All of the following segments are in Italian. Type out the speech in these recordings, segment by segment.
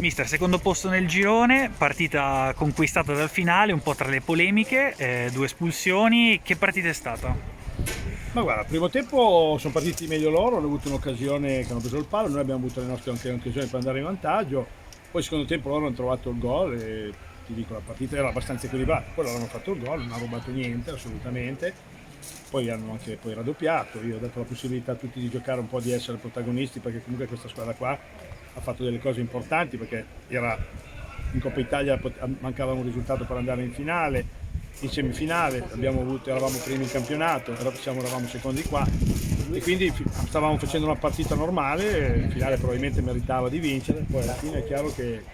Mister, secondo posto nel girone, partita conquistata dal finale, un po' tra le polemiche, 2 espulsioni. Che partita è stata? Ma guarda, al primo tempo sono partiti meglio loro, hanno avuto un'occasione che hanno preso il palo, noi abbiamo avuto le nostre anche occasioni per andare in vantaggio, poi secondo tempo loro hanno trovato il gol e ti dico la partita era abbastanza equilibrata, poi loro hanno fatto il gol, non hanno rubato niente assolutamente, poi hanno anche poi raddoppiato, io ho dato la possibilità a tutti di giocare un po', di essere protagonisti perché comunque questa squadra qua ha fatto delle cose importanti perché era in Coppa Italia mancava un risultato per andare in finale, in semifinale eravamo primi in campionato, eravamo secondi qua e quindi stavamo facendo una partita normale, in finale probabilmente meritava di vincere, poi alla fine è chiaro che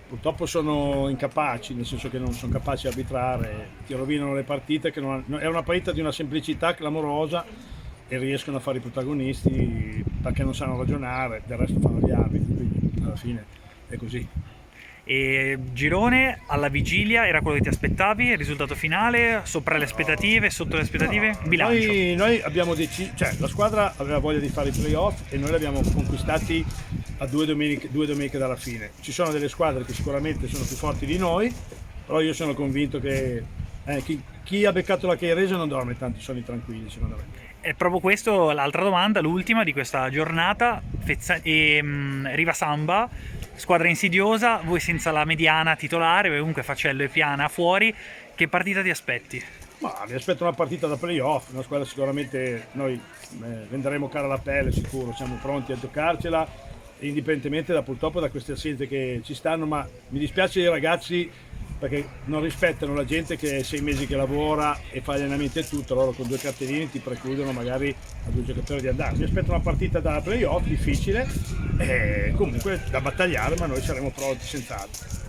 purtroppo sono incapaci, nel senso che non sono capaci di arbitrare, ti rovinano le partite, è una partita di una semplicità clamorosa e riescono a fare i protagonisti perché non sanno ragionare, del resto fanno gli arbitri, quindi alla fine è così. E girone, alla vigilia, era quello che ti aspettavi? Il risultato finale? Sopra le aspettative? Sotto le aspettative? No, Bilancio. noi abbiamo deciso, cioè la squadra aveva voglia di fare i playoff e noi li abbiamo conquistati a due domeniche dalla fine. Ci sono delle squadre che sicuramente sono più forti di noi, però io sono convinto che chi ha beccato la Chiesa non dorme tanti sonni tranquilli, secondo me. È proprio questo l'altra domanda, l'ultima di questa giornata. Riva Samba, squadra insidiosa, voi senza la mediana titolare, voi comunque Facello e Piana fuori. Che partita ti aspetti? Ma mi aspetto una partita da playoff, una squadra sicuramente noi venderemo cara la pelle sicuro, siamo pronti a giocarcela, indipendentemente purtroppo da queste assenze che ci stanno, ma mi dispiace i ragazzi perché non rispettano la gente che è 6 mesi che lavora e fa gli allenamenti e tutto, loro con 2 cartellini ti precludono magari a 2 giocatori di andare. Mi aspetto una partita da playoff difficile, comunque da battagliare, ma noi saremo pronti senz'altro.